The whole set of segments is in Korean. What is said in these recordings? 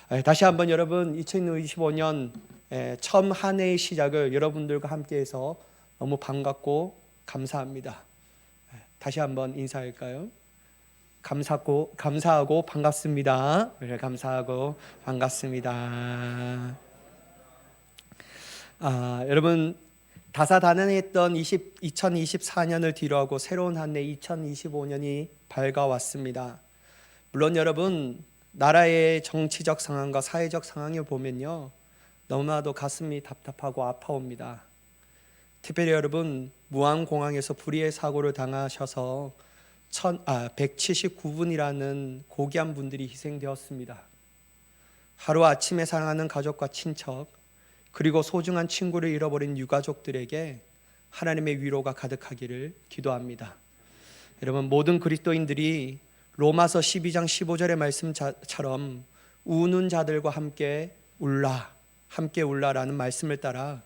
다시 한번 여러분 2025년 처음 한 해의 시작을 여러분들과 함께해서 너무 반갑고 감사합니다. 다시 한번 인사할까요? 감사하고 반갑습니다. 감사하고 반갑습니다. 여러분 다사다난했던 2024년을 뒤로하고 새로운 한 해 2025년이 밝아왔습니다. 물론 여러분 나라의 정치적 상황과 사회적 상황을 보면요 너무나도 가슴이 답답하고 아파옵니다. 특별히 여러분 무안공항에서 불의의 사고를 당하셔서 179분이라는 고귀한 분들이 희생되었습니다. 하루아침에 사랑하는 가족과 친척 그리고 소중한 친구를 잃어버린 유가족들에게 하나님의 위로가 가득하기를 기도합니다. 여러분 모든 그리스도인들이 로마서 12장 15절의 말씀처럼 우는 자들과 함께 울라라는 말씀을 따라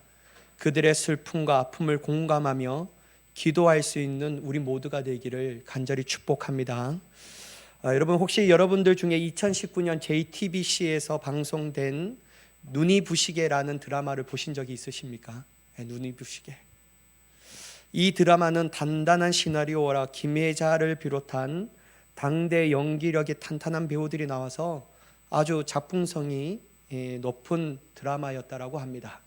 그들의 슬픔과 아픔을 공감하며 기도할 수 있는 우리 모두가 되기를 간절히 축복합니다. 여러분 혹시 여러분들 중에 2019년 JTBC에서 방송된 눈이 부시게라는 드라마를 보신 적이 있으십니까? 눈이 부시게. 이 드라마는 단단한 시나리오라 김혜자를 비롯한 당대 연기력이 탄탄한 배우들이 나와서 아주 작품성이 높은 드라마였다라고 합니다.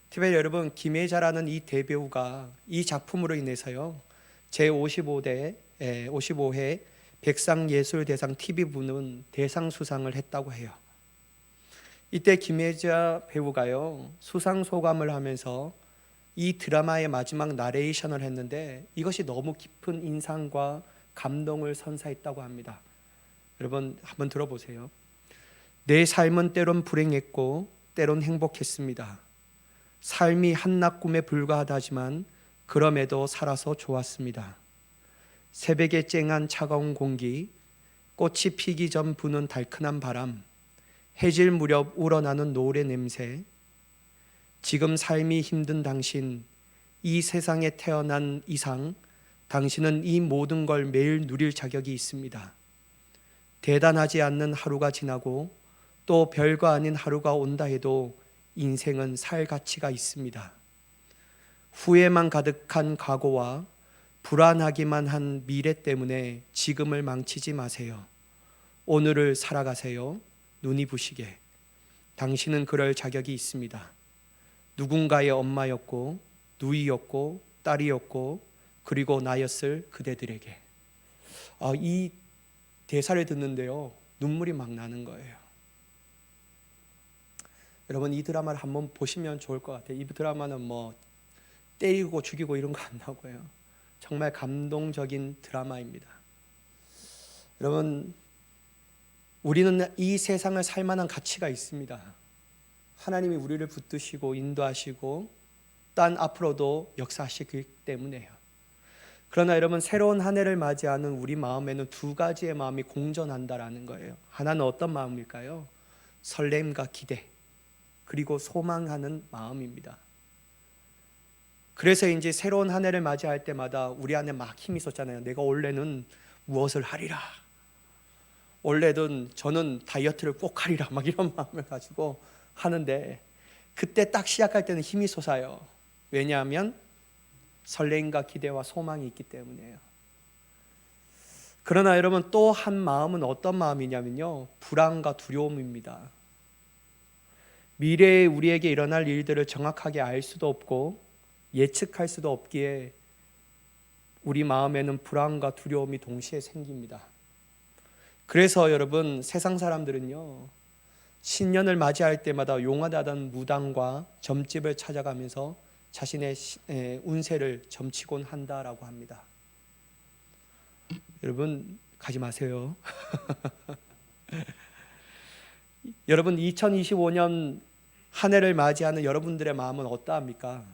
특별히 여러분 김혜자라는 이 대배우가 이 작품으로 인해서요 제55회 백상예술대상 TV부는 대상 수상을 했다고 해요. 이때 김혜자 배우가요 수상 소감을 하면서 이 드라마의 마지막 나레이션을 했는데 이것이 너무 깊은 인상과 감동을 선사했다고 합니다. 여러분 한번 들어보세요. 내 삶은 때론 불행했고 때론 행복했습니다. 삶이 한낮 꿈에 불과하다지만 그럼에도 살아서 좋았습니다. 새벽에 쨍한 차가운 공기, 꽃이 피기 전 부는 달큰한 바람, 해질 무렵 우러나는 노을의 냄새. 지금 삶이 힘든 당신, 이 세상에 태어난 이상 당신은 이 모든 걸 매일 누릴 자격이 있습니다. 대단하지 않는 하루가 지나고 또 별거 아닌 하루가 온다 해도 인생은 살 가치가 있습니다. 후회만 가득한 과거와 불안하기만 한 미래 때문에 지금을 망치지 마세요. 오늘을 살아가세요. 눈이 부시게. 당신은 그럴 자격이 있습니다. 누군가의 엄마였고 누이였고 딸이었고 그리고 나였을 그대들에게. 이 대사를 듣는데요 눈물이 막 나는 거예요. 여러분 이 드라마를 한번 보시면 좋을 것 같아요. 이 드라마는 뭐 때리고 죽이고 이런 거 안 나오고요 정말 감동적인 드라마입니다. 여러분 우리는 이 세상을 살 만한 가치가 있습니다. 하나님이 우리를 붙드시고 인도하시고 딴 앞으로도 역사하시기 때문에요. 그러나 여러분 새로운 한 해를 맞이하는 우리 마음에는 두 가지의 마음이 공존한다라는 거예요. 하나는 어떤 마음일까요? 설렘과 기대 그리고 소망하는 마음입니다. 그래서 이제 새로운 한 해를 맞이할 때마다 우리 안에 막 힘이 솟잖아요. 내가 원래는 무엇을 하리라, 원래는 저는 다이어트를 꼭 하리라 막 이런 마음을 가지고 하는데 그때 딱 시작할 때는 힘이 솟아요. 왜냐하면 설렘과 기대와 소망이 있기 때문이에요. 그러나 여러분 또 한 마음은 어떤 마음이냐면요 불안과 두려움입니다. 미래에 우리에게 일어날 일들을 정확하게 알 수도 없고 예측할 수도 없기에 우리 마음에는 불안과 두려움이 동시에 생깁니다. 그래서 여러분 세상 사람들은요 신년을 맞이할 때마다 용하다던 무당과 점집을 찾아가면서 자신의 운세를 점치곤 한다라고 합니다. 여러분 가지 마세요. 여러분 2025년 한 해를 맞이하는 여러분들의 마음은 어떠합니까?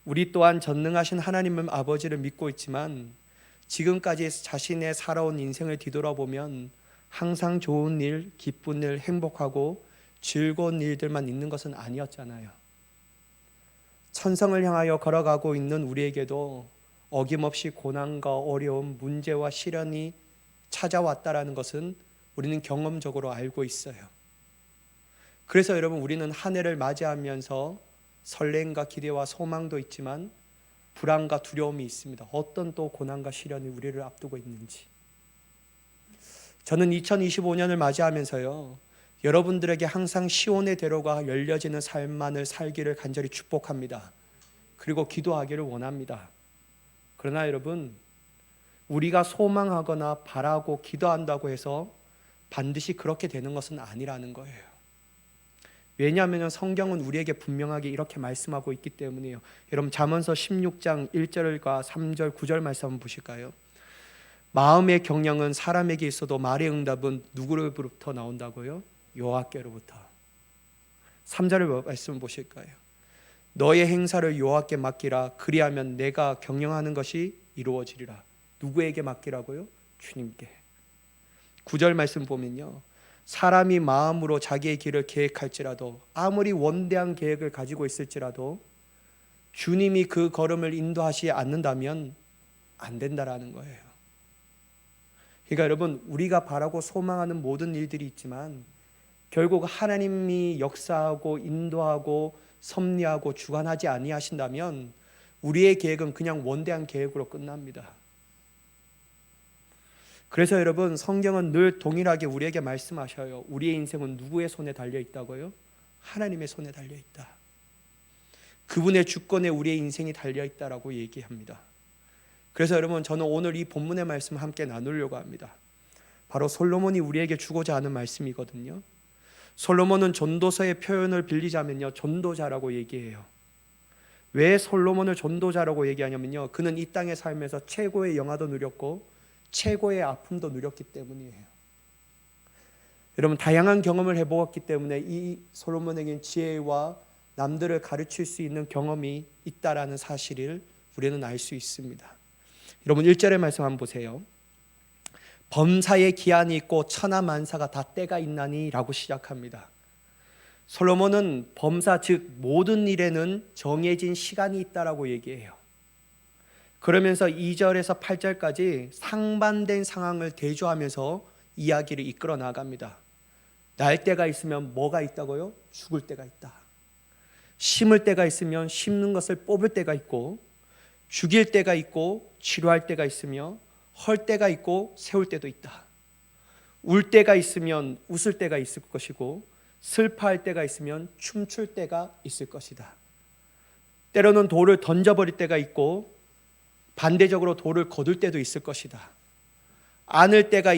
우리 또한 전능하신 하나님 아버지를 믿고 있지만 지금까지 자신의 살아온 인생을 뒤돌아보면 항상 좋은 일, 기쁜 일, 행복하고 즐거운 일들만 있는 것은 아니었잖아요. 천성을 향하여 걸어가고 있는 우리에게도 어김없이 고난과 어려움, 문제와 시련이 찾아왔다라는 것은 우리는 경험적으로 알고 있어요. 그래서 여러분, 우리는 한 해를 맞이하면서 설렘과 기대와 소망도 있지만 불안과 두려움이 있습니다. 어떤 또 고난과 시련이 우리를 앞두고 있는지. 저는 2025년을 맞이하면서요, 여러분들에게 항상 시온의 대로가 열려지는 삶만을 살기를 간절히 축복합니다. 그리고 기도하기를 원합니다. 그러나 여러분, 우리가 소망하거나 바라고 기도한다고 해서 반드시 그렇게 되는 것은 아니라는 거예요. 왜냐하면 성경은 우리에게 분명하게 이렇게 말씀하고 있기 때문이에요. 여러분, 잠언서 16장 1절과 3절 9절 말씀 한번 보실까요? 마음의 경영은 사람에게 있어도 말의 응답은 누구로부터 나온다고요? 여호와께로부터. 3절의 말씀 보실까요? 너의 행사를 여호와께 맡기라. 그리하면 내가 경영하는 것이 이루어지리라. 누구에게 맡기라고요? 주님께. 9절 말씀 보면요, 사람이 마음으로 자기의 길을 계획할지라도, 아무리 원대한 계획을 가지고 있을지라도 주님이 그 걸음을 인도하시지 않는다면 안 된다라는 거예요. 그러니까 여러분, 우리가 바라고 소망하는 모든 일들이 있지만 결국 하나님이 역사하고 인도하고 섭리하고 주관하지 아니하신다면 우리의 계획은 그냥 원대한 계획으로 끝납니다. 그래서 여러분, 성경은 늘 동일하게 우리에게 말씀하셔요. 우리의 인생은 누구의 손에 달려 있다고요? 하나님의 손에 달려 있다. 그분의 주권에 우리의 인생이 달려 있다라고 얘기합니다. 그래서 여러분, 저는 오늘 이 본문의 말씀 함께 나누려고 합니다. 바로 솔로몬이 우리에게 주고자 하는 말씀이거든요. 솔로몬은 전도서의 표현을 빌리자면요, 전도자라고 얘기해요. 왜 솔로몬을 전도자라고 얘기하냐면요, 그는 이 땅에 살면서 최고의 영화도 누렸고 최고의 아픔도 누렸기 때문이에요. 여러분, 다양한 경험을 해보았기 때문에 이 솔로몬에게는 지혜와 남들을 가르칠 수 있는 경험이 있다라는 사실을 우리는 알 수 있습니다. 여러분, 1절의 말씀 한번 보세요. 범사에 기한이 있고 천하만사가 다 때가 있나니 라고 시작합니다. 솔로몬은 범사, 즉 모든 일에는 정해진 시간이 있다라고 얘기해요. 그러면서 2절에서 8절까지 상반된 상황을 대조하면서 이야기를 이끌어 나갑니다. 날 때가 있으면 뭐가 있다고요? 죽을 때가 있다. 심을 때가 있으면 심는 것을 뽑을 때가 있고, 죽일 때가 있고 치료할 때가 있으며, 헐 때가 있고 세울 때도 있다. 울 때가 있으면 웃을 때가 있을 것이고, 슬퍼할 때가 있으면 춤출 때가 있을 것이다. 때로는 돌을 던져버릴 때가 있고 반대적으로 돌을 거둘 때도 있을 것이다. 안을 때가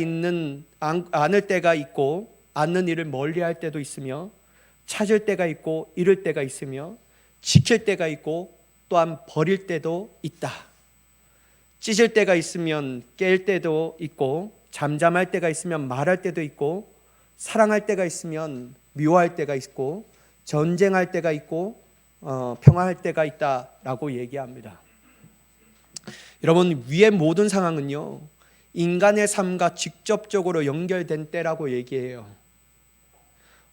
있고 않는 일을 멀리할 때도 있으며, 찾을 때가 있고 잃을 때가 있으며, 지킬 때가 있고 또한 버릴 때도 있다. 찢을 때가 있으면 깰 때도 있고, 잠잠할 때가 있으면 말할 때도 있고, 사랑할 때가 있으면 미워할 때가 있고, 전쟁할 때가 있고 평화할 때가 있다라고 얘기합니다. 여러분, 위의 모든 상황은요, 인간의 삶과 직접적으로 연결된 때라고 얘기해요.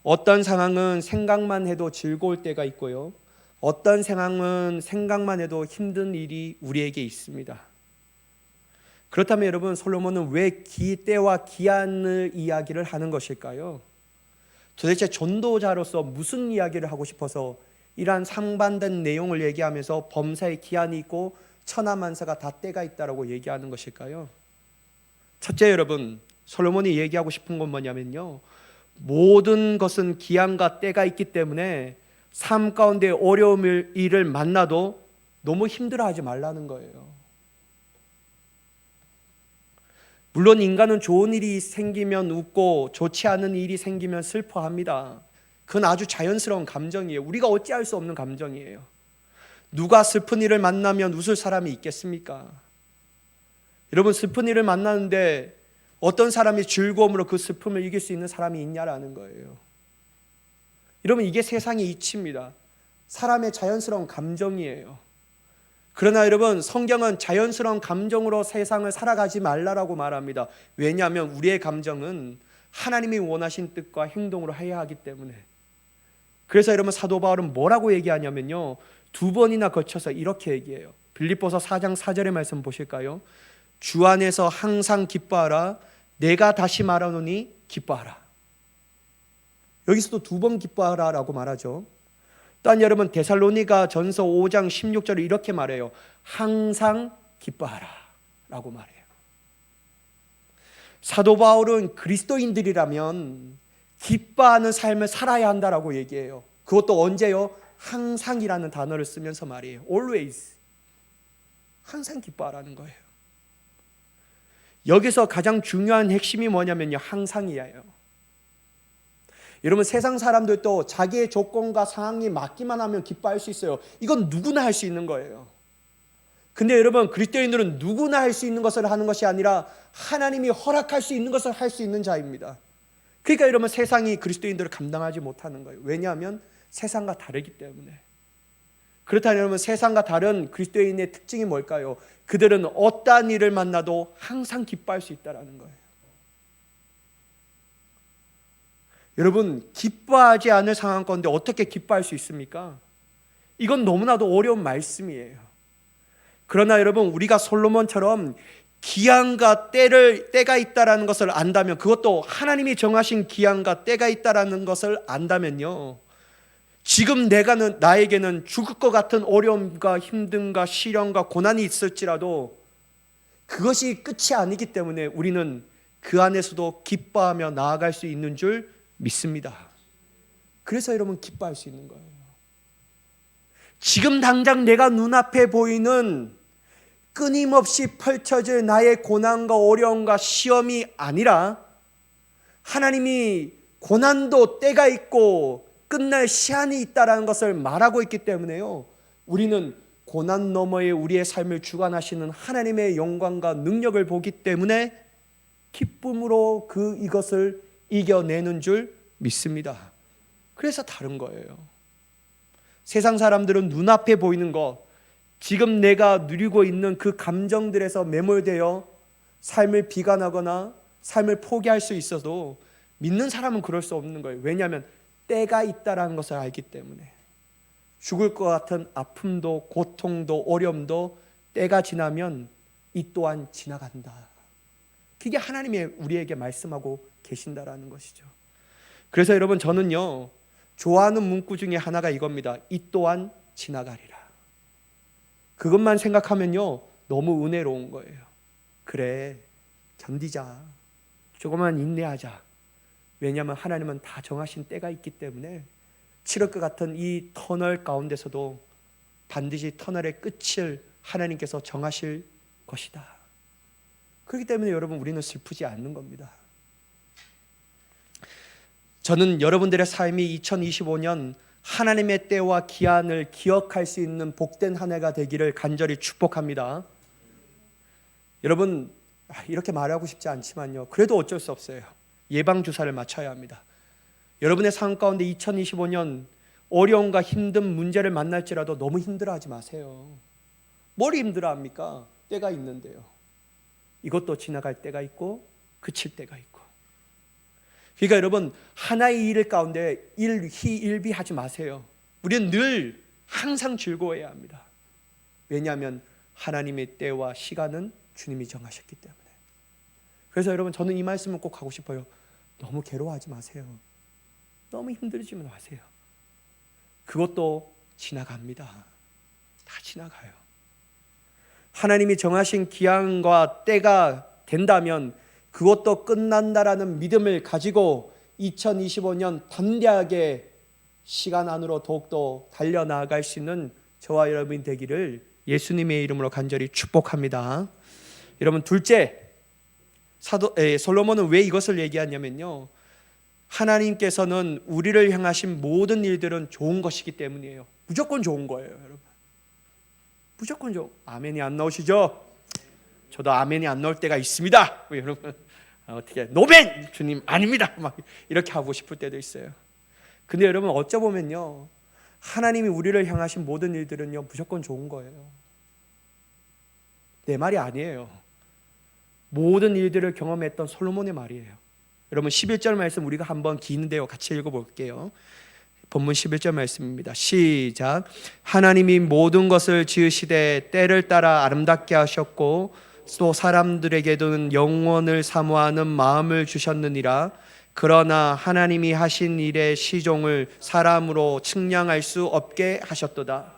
어떤 상황은 생각만 해도 즐거울 때가 있고요, 어떤 상황은 생각만 해도 힘든 일이 우리에게 있습니다. 그렇다면 여러분, 솔로몬은 왜 때와 기한을 이야기를 하는 것일까요? 도대체 전도자로서 무슨 이야기를 하고 싶어서 이러한 상반된 내용을 얘기하면서 범사에 기한이 있고 천하만사가 다 때가 있다라고 얘기하는 것일까요? 첫째, 여러분, 솔로몬이 얘기하고 싶은 건 뭐냐면요, 모든 것은 기한과 때가 있기 때문에 삶 가운데 어려움을 일을 만나도 너무 힘들어하지 말라는 거예요. 물론 인간은 좋은 일이 생기면 웃고 좋지 않은 일이 생기면 슬퍼합니다. 그건 아주 자연스러운 감정이에요. 우리가 어찌할 수 없는 감정이에요. 누가 슬픈 일을 만나면 웃을 사람이 있겠습니까? 여러분, 슬픈 일을 만나는데 어떤 사람이 즐거움으로 그 슬픔을 이길 수 있는 사람이 있냐라는 거예요. 여러분, 이게 세상의 이치입니다. 사람의 자연스러운 감정이에요. 그러나 여러분, 성경은 자연스러운 감정으로 세상을 살아가지 말라라고 말합니다. 왜냐하면 우리의 감정은 하나님이 원하신 뜻과 행동으로 해야 하기 때문에. 그래서 여러분, 사도 바울은 뭐라고 얘기하냐면요, 2번이나 거쳐서 이렇게 얘기해요. 빌립보서 4장 4절의 말씀 보실까요? 주 안에서 항상 기뻐하라. 내가 다시 말하노니 기뻐하라. 여기서도 2번 기뻐하라라고 말하죠. 또한 여러분 데살로니가 전서 5장 16절을 이렇게 말해요. 항상 기뻐하라 라고 말해요. 사도 바울은 그리스도인들이라면 기뻐하는 삶을 살아야 한다라고 얘기해요. 그것도 언제요? 항상이라는 단어를 쓰면서 말이에요. always. 항상 기뻐하라는 거예요. 여기서 가장 중요한 핵심이 뭐냐면요, 항상이에요. 여러분 세상 사람들도 자기의 조건과 상황이 맞기만 하면 기뻐할 수 있어요. 이건 누구나 할 수 있는 거예요. 근데 여러분 그리스도인들은 누구나 할 수 있는 것을 하는 것이 아니라 하나님이 허락할 수 있는 것을 할 수 있는 자입니다. 그러니까 여러분 세상이 그리스도인들을 감당하지 못하는 거예요. 왜냐하면 세상과 다르기 때문에. 그렇다면 여러분 세상과 다른 그리스도인의 특징이 뭘까요? 그들은 어떠한 일을 만나도 항상 기뻐할 수 있다는 거예요. 여러분 기뻐하지 않을 상황 가운데 어떻게 기뻐할 수 있습니까? 이건 너무나도 어려운 말씀이에요. 그러나 여러분 우리가 솔로몬처럼 기한과 때가 있다라는 것을 안다면, 그것도 하나님이 정하신 기한과 때가 있다라는 것을 안다면요, 지금 나에게는 죽을 것 같은 어려움과 힘듦과 시련과 고난이 있을지라도 그것이 끝이 아니기 때문에 우리는 그 안에서도 기뻐하며 나아갈 수 있는 줄 믿습니다. 그래서 여러분 기뻐할 수 있는 거예요. 지금 당장 내가 눈앞에 보이는 끊임없이 펼쳐질 나의 고난과 어려움과 시험이 아니라 하나님이 고난도 때가 있고 끝날 시한이 있다는 것을 말하고 있기 때문에요, 우리는 고난 너머에 우리의 삶을 주관하시는 하나님의 영광과 능력을 보기 때문에 기쁨으로 이것을 이겨내는 줄 믿습니다. 그래서 다른 거예요. 세상 사람들은 눈앞에 보이는 것, 지금 내가 누리고 있는 그 감정들에서 매몰되어 삶을 비관하거나 삶을 포기할 수 있어도 믿는 사람은 그럴 수 없는 거예요. 왜냐하면 때가 있다라는 것을 알기 때문에. 죽을 것 같은 아픔도 고통도 어려움도 때가 지나면 이 또한 지나간다. 그게 하나님이 우리에게 말씀하고 계신다라는 것이죠. 그래서 여러분 저는요, 좋아하는 문구 중에 하나가 이겁니다. 이 또한 지나가리라. 그것만 생각하면요 너무 은혜로운 거예요. 그래, 견디자, 조금만 인내하자. 왜냐하면 하나님은 다 정하신 때가 있기 때문에 치를 것 같은 이 터널 가운데서도 반드시 터널의 끝을 하나님께서 정하실 것이다. 그렇기 때문에 여러분 우리는 슬프지 않는 겁니다. 저는 여러분들의 삶이 2025년 하나님의 때와 기한을 기억할 수 있는 복된 한 해가 되기를 간절히 축복합니다. 여러분 이렇게 말하고 싶지 않지만요, 그래도 어쩔 수 없어요. 예방주사를 맞춰야 합니다. 여러분의 삶 가운데 2025년 어려움과 힘든 문제를 만날지라도 너무 힘들어하지 마세요. 뭘 힘들어합니까? 때가 있는데요. 이것도 지나갈 때가 있고 그칠 때가 있고. 그러니까 여러분 하나의 일 가운데 일희일비하지 마세요. 우리는 늘 항상 즐거워해야 합니다. 왜냐하면 하나님의 때와 시간은 주님이 정하셨기 때문에. 그래서 여러분 저는 이 말씀을 꼭 하고 싶어요. 너무 괴로워하지 마세요. 너무 힘들지 마세요. 그것도 지나갑니다. 다 지나가요. 하나님이 정하신 기한과 때가 된다면 그것도 끝난다라는 믿음을 가지고 2025년 담대하게 시간 안으로 더욱더 달려나갈 수 있는 저와 여러분이 되기를 예수님의 이름으로 간절히 축복합니다. 여러분 둘째, 솔로몬은 왜 이것을 얘기하냐면요, 하나님께서는 우리를 향하신 모든 일들은 좋은 것이기 때문이에요. 무조건 좋은 거예요, 여러분. 무조건 좋은. 아멘이 안 나오시죠? 저도 아멘이 안 나올 때가 있습니다. 여러분 어떻게 노멘 주님 아닙니다 막 이렇게 하고 싶을 때도 있어요. 근데 여러분 어쩌보면요, 하나님이 우리를 향하신 모든 일들은요 무조건 좋은 거예요. 내 말이 아니에요. 모든 일들을 경험했던 솔로몬의 말이에요. 여러분 11절 말씀 우리가 한번 기는데요 같이 읽어볼게요. 본문 11절 말씀입니다. 시작. 하나님이 모든 것을 지으시되 때를 따라 아름답게 하셨고 또 사람들에게는 영원을 사모하는 마음을 주셨느니라. 그러나 하나님이 하신 일의 시종을 사람으로 측량할 수 없게 하셨도다.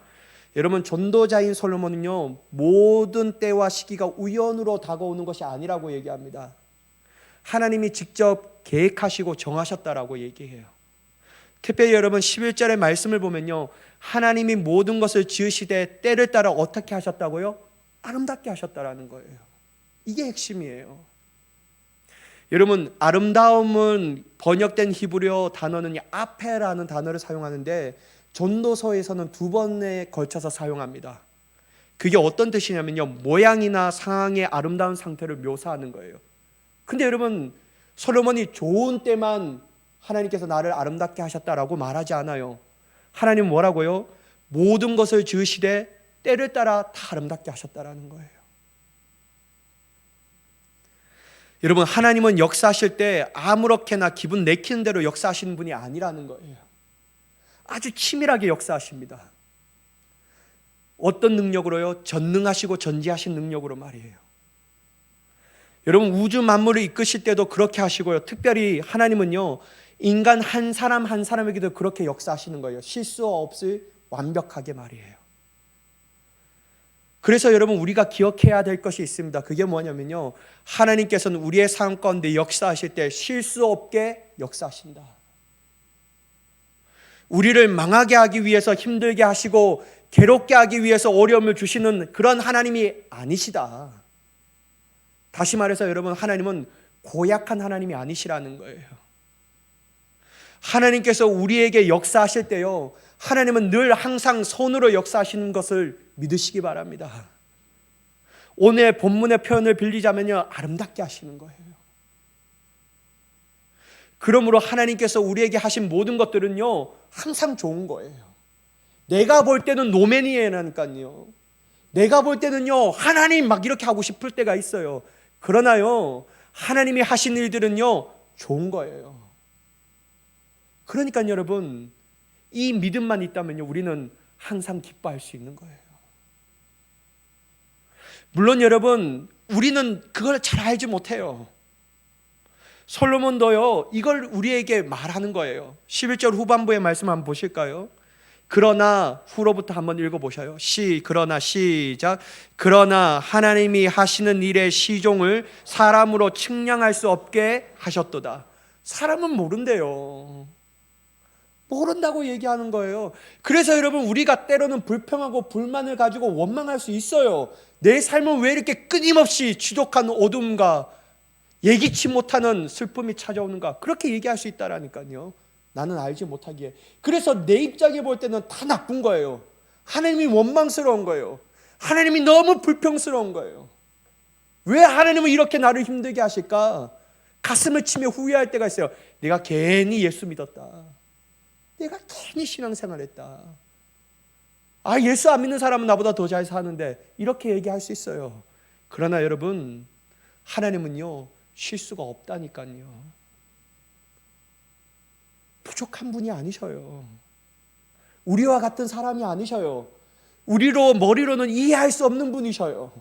여러분, 전도자인 솔로몬은요, 모든 때와 시기가 우연으로 다가오는 것이 아니라고 얘기합니다. 하나님이 직접 계획하시고 정하셨다라고 얘기해요. 특별히 여러분 11절의 말씀을 보면요, 하나님이 모든 것을 지으시되 때를 따라 어떻게 하셨다고요? 아름답게 하셨다라는 거예요. 이게 핵심이에요. 여러분, 아름다움은 번역된 히브리어 단어는 아페라는 단어를 사용하는데 전도서에서는 2번에 걸쳐서 사용합니다. 그게 어떤 뜻이냐면요, 모양이나 상황의 아름다운 상태를 묘사하는 거예요. 근데 여러분, 솔로몬이 좋은 때만 하나님께서 나를 아름답게 하셨다라고 말하지 않아요. 하나님은 뭐라고요? 모든 것을 지으시되 때를 따라 다 아름답게 하셨다라는 거예요. 여러분, 하나님은 역사하실 때 아무렇게나 기분 내키는 대로 역사하시는 분이 아니라는 거예요. 아주 치밀하게 역사하십니다. 어떤 능력으로요? 전능하시고 전지하신 능력으로 말이에요. 여러분, 우주 만물을 이끄실 때도 그렇게 하시고요, 특별히 하나님은요, 인간 한 사람 한 사람에게도 그렇게 역사하시는 거예요. 실수 없이 완벽하게 말이에요. 그래서 여러분, 우리가 기억해야 될 것이 있습니다. 그게 뭐냐면요, 하나님께서는 우리의 삶 가운데 역사하실 때 실수 없게 역사하신다. 우리를 망하게 하기 위해서 힘들게 하시고 괴롭게 하기 위해서 어려움을 주시는 그런 하나님이 아니시다. 다시 말해서 여러분, 하나님은 고약한 하나님이 아니시라는 거예요. 하나님께서 우리에게 역사하실 때요, 하나님은 늘 항상 손으로 역사하시는 것을 믿으시기 바랍니다. 오늘 본문의 표현을 빌리자면요, 아름답게 하시는 거예요. 그러므로 하나님께서 우리에게 하신 모든 것들은요, 항상 좋은 거예요. 내가 볼 때는 노맨이에라니까요. 내가 볼 때는요, 하나님 막 이렇게 하고 싶을 때가 있어요. 그러나요, 하나님이 하신 일들은요, 좋은 거예요. 그러니까 여러분, 이 믿음만 있다면요, 우리는 항상 기뻐할 수 있는 거예요. 물론 여러분, 우리는 그걸 잘 알지 못해요. 솔로몬도요, 이걸 우리에게 말하는 거예요. 11절 후반부의 말씀 한번 보실까요? 그러나, 후로부터 한번 읽어보셔요. 그러나 시작. 그러나 하나님이 하시는 일의 시종을 사람으로 측량할 수 없게 하셨도다. 사람은 모른대요. 모른다고 얘기하는 거예요. 그래서 여러분, 우리가 때로는 불평하고 불만을 가지고 원망할 수 있어요. 내 삶은 왜 이렇게 끊임없이 지독한 어둠과 예기치 못하는 슬픔이 찾아오는가, 그렇게 얘기할 수 있다라니까요. 나는 알지 못하기에. 그래서 내 입장에 볼 때는 다 나쁜 거예요. 하나님이 원망스러운 거예요. 하나님이 너무 불평스러운 거예요. 왜 하나님은 이렇게 나를 힘들게 하실까? 가슴을 치며 후회할 때가 있어요. 내가 괜히 예수 믿었다. 내가 괜히 신앙생활했다. 예수 안 믿는 사람은 나보다 더 잘 사는데, 이렇게 얘기할 수 있어요. 그러나 여러분, 하나님은요, 실수가 없다니까요. 부족한 분이 아니셔요. 우리와 같은 사람이 아니셔요. 머리로는 이해할 수 없는 분이셔요.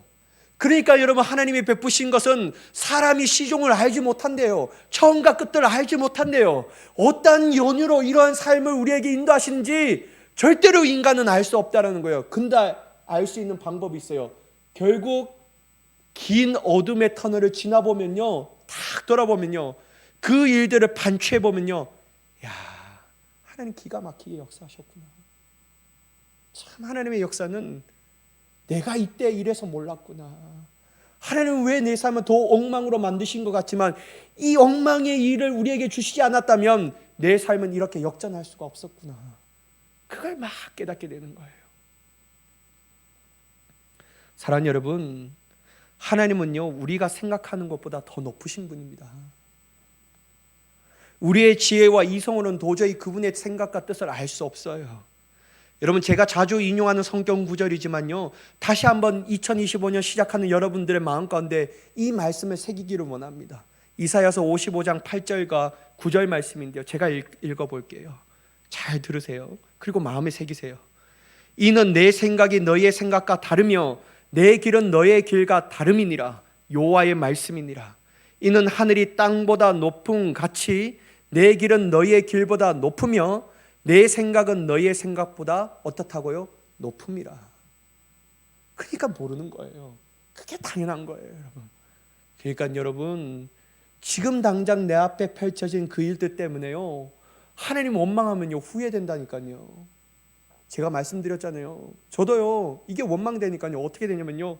그러니까 여러분, 하나님이 베푸신 것은 사람이 시종을 알지 못한대요. 처음과 끝을 알지 못한대요. 어떤 연유로 이러한 삶을 우리에게 인도하시는지 절대로 인간은 알 수 없다는 거예요. 근데 알 수 있는 방법이 있어요. 결국 긴 어둠의 터널을 지나보면요, 딱 돌아보면요, 그 일들을 반추해보면요, 야, 하나님 기가 막히게 역사하셨구나. 참, 하나님의 역사는 내가 이때 이래서 몰랐구나. 하나님은 왜 내 삶을 더 엉망으로 만드신 것 같지만 이 엉망의 일을 우리에게 주시지 않았다면 내 삶은 이렇게 역전할 수가 없었구나. 그걸 막 깨닫게 되는 거예요. 사랑하는 여러분, 하나님은요, 우리가 생각하는 것보다 더 높으신 분입니다. 우리의 지혜와 이성으로는 도저히 그분의 생각과 뜻을 알 수 없어요. 여러분, 제가 자주 인용하는 성경 구절이지만요, 다시 한번 2025년 시작하는 여러분들의 마음 가운데 이 말씀을 새기기를 원합니다. 이사야서 55장 8절과 9절 말씀인데요, 제가 읽어볼게요. 잘 들으세요. 그리고 마음에 새기세요. 이는 내 생각이 너희의 생각과 다르며 내 길은 너의 길과 다름이니라. 여호와의 말씀이니라. 이는 하늘이 땅보다 높음 같이 내 길은 너희의 길보다 높으며 내 생각은 너희의 생각보다 어떻다고요? 높음이라. 그러니까 모르는 거예요. 그게 당연한 거예요, 여러분. 그러니까 여러분, 지금 당장 내 앞에 펼쳐진 그 일들 때문에요, 하나님 원망하면요 후회된다니까요. 제가 말씀드렸잖아요. 저도요, 이게 원망되니까요 어떻게 되냐면요,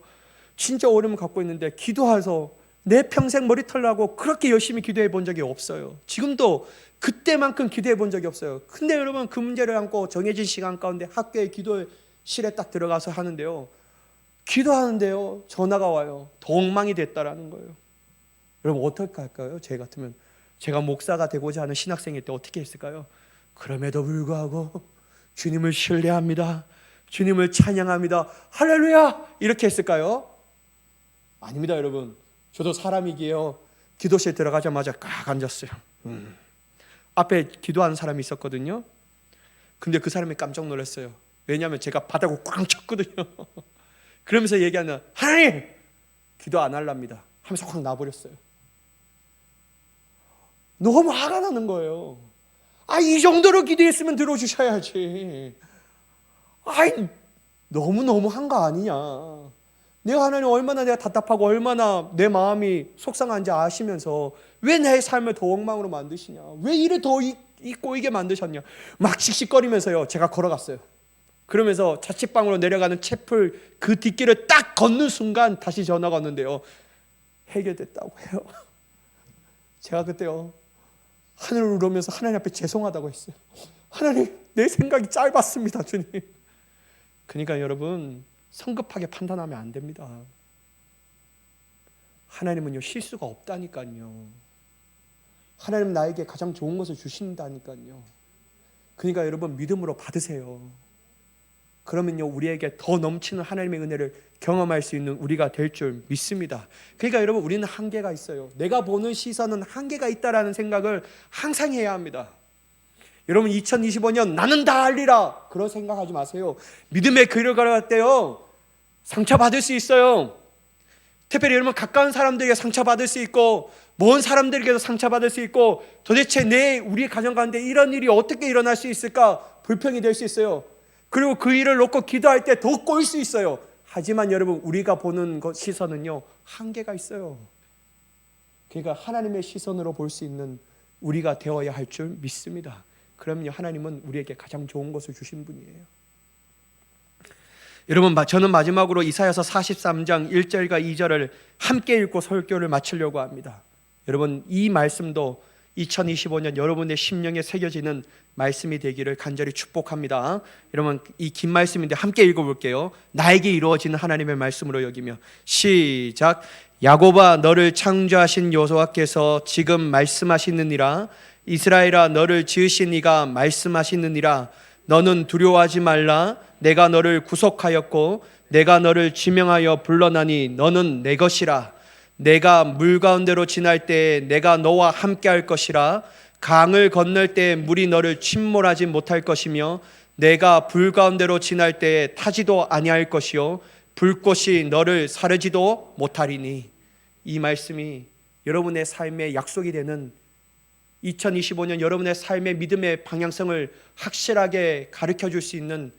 진짜 어려움을 갖고 있는데 기도해서 내 평생 머리털 나고 그렇게 열심히 기도해 본 적이 없어요. 지금도 그때만큼 기도해 본 적이 없어요. 근데 여러분, 그 문제를 안고 정해진 시간 가운데 학교에 기도실에 딱 들어가서 하는데요, 기도하는데요 전화가 와요. 더 엉망이 됐다라는 거예요. 여러분 어떻게 할까요? 제 같으면, 제가 목사가 되고자 하는 신학생일 때 어떻게 했을까요? 그럼에도 불구하고 주님을 신뢰합니다, 주님을 찬양합니다, 할렐루야, 이렇게 했을까요? 아닙니다, 여러분. 저도 사람이기에요, 기도실 들어가자마자 꽉 앉았어요. 앞에 기도하는 사람이 있었거든요. 근데 그 사람이 깜짝 놀랐어요. 왜냐하면 제가 바닥을 꽝 쳤거든요. 그러면서 얘기하는, 하나님 기도 안 할랍니다 하면서 확 놔버렸어요. 너무 화가 나는 거예요. 이 정도로 기도했으면 들어주셔야지. 너무 한 거 아니냐. 내가 하나님 얼마나 내가 답답하고 얼마나 내 마음이 속상한지 아시면서 왜 내 삶을 더 엉망으로 만드시냐, 왜 일을 더 꼬이게 만드셨냐, 막 씩씩거리면서요 제가 걸어갔어요. 그러면서 자취방으로 내려가는 채플 그 뒷길을 딱 걷는 순간 다시 전화가 왔는데요, 해결됐다고 해요. 제가 그때요 하늘을 우러면서 하나님 앞에 죄송하다고 했어요. 하나님, 내 생각이 짧았습니다, 주님. 그러니까 여러분, 성급하게 판단하면 안 됩니다. 하나님은요 실수가 없다니까요. 하나님은 나에게 가장 좋은 것을 주신다니까요. 그러니까 여러분, 믿음으로 받으세요. 그러면요 우리에게 더 넘치는 하나님의 은혜를 경험할 수 있는 우리가 될 줄 믿습니다. 그러니까 여러분, 우리는 한계가 있어요. 내가 보는 시선은 한계가 있다라는 생각을 항상 해야 합니다. 여러분, 2025년 나는 다 알리라, 그런 생각하지 마세요. 믿음의 길을 걸어갈 때요 상처받을 수 있어요. 특별히 여러분, 가까운 사람들에게 상처받을 수 있고, 먼 사람들에게도 상처받을 수 있고, 도대체 우리 가정 가운데 이런 일이 어떻게 일어날 수 있을까 불평이 될 수 있어요. 그리고 그 일을 놓고 기도할 때 더 꼬일 수 있어요. 하지만 여러분, 우리가 보는 시선은요 한계가 있어요. 그러니까 하나님의 시선으로 볼 수 있는 우리가 되어야 할 줄 믿습니다. 그러면요 하나님은 우리에게 가장 좋은 것을 주신 분이에요. 여러분, 저는 마지막으로 이사야서 43장 1절과 2절을 함께 읽고 설교를 마치려고 합니다. 여러분, 이 말씀도 2025년 여러분의 심령에 새겨지는 말씀이 되기를 간절히 축복합니다. 여러분, 이 긴 말씀인데 함께 읽어볼게요. 나에게 이루어지는 하나님의 말씀으로 여기며, 시작. 야곱아, 너를 창조하신 여호와께서 지금 말씀하시느니라. 이스라엘아, 너를 지으신 이가 말씀하시느니라. 너는 두려워하지 말라. 내가 너를 구속하였고 내가 너를 지명하여 불러나니 너는 내 것이라. 내가 물 가운데로 지날 때 내가 너와 함께 할 것이라. 강을 건널 때 물이 너를 침몰하지 못할 것이며 내가 불 가운데로 지날 때 타지도 아니할 것이요 불꽃이 너를 사르지도 못하리니. 이 말씀이 여러분의 삶의 약속이 되는 2025년 여러분의 삶의 믿음의 방향성을 확실하게 가르쳐 줄 수 있는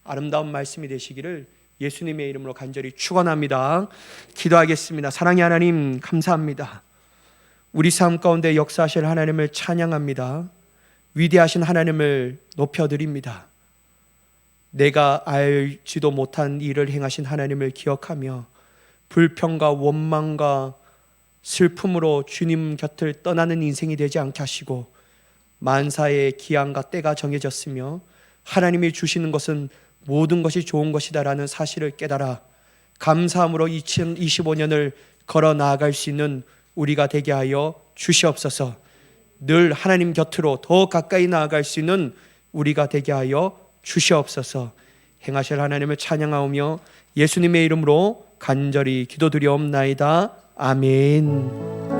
아름다운 말씀이 되시기를 예수님의 이름으로 간절히 축원합니다. 기도하겠습니다. 사랑의 하나님, 감사합니다. 우리 삶 가운데 역사하실 하나님을 찬양합니다. 위대하신 하나님을 높여드립니다. 내가 알지도 못한 일을 행하신 하나님을 기억하며 불평과 원망과 슬픔으로 주님 곁을 떠나는 인생이 되지 않게 하시고, 만사의 기한과 때가 정해졌으며 하나님이 주시는 것은 모든 것이 좋은 것이다라는 사실을 깨달아 감사함으로 2025년을 걸어 나아갈 수 있는 우리가 되게 하여 주시옵소서. 늘 하나님 곁으로 더 가까이 나아갈 수 있는 우리가 되게 하여 주시옵소서. 행하실 하나님을 찬양하오며 예수님의 이름으로 간절히 기도드리옵나이다. 아멘.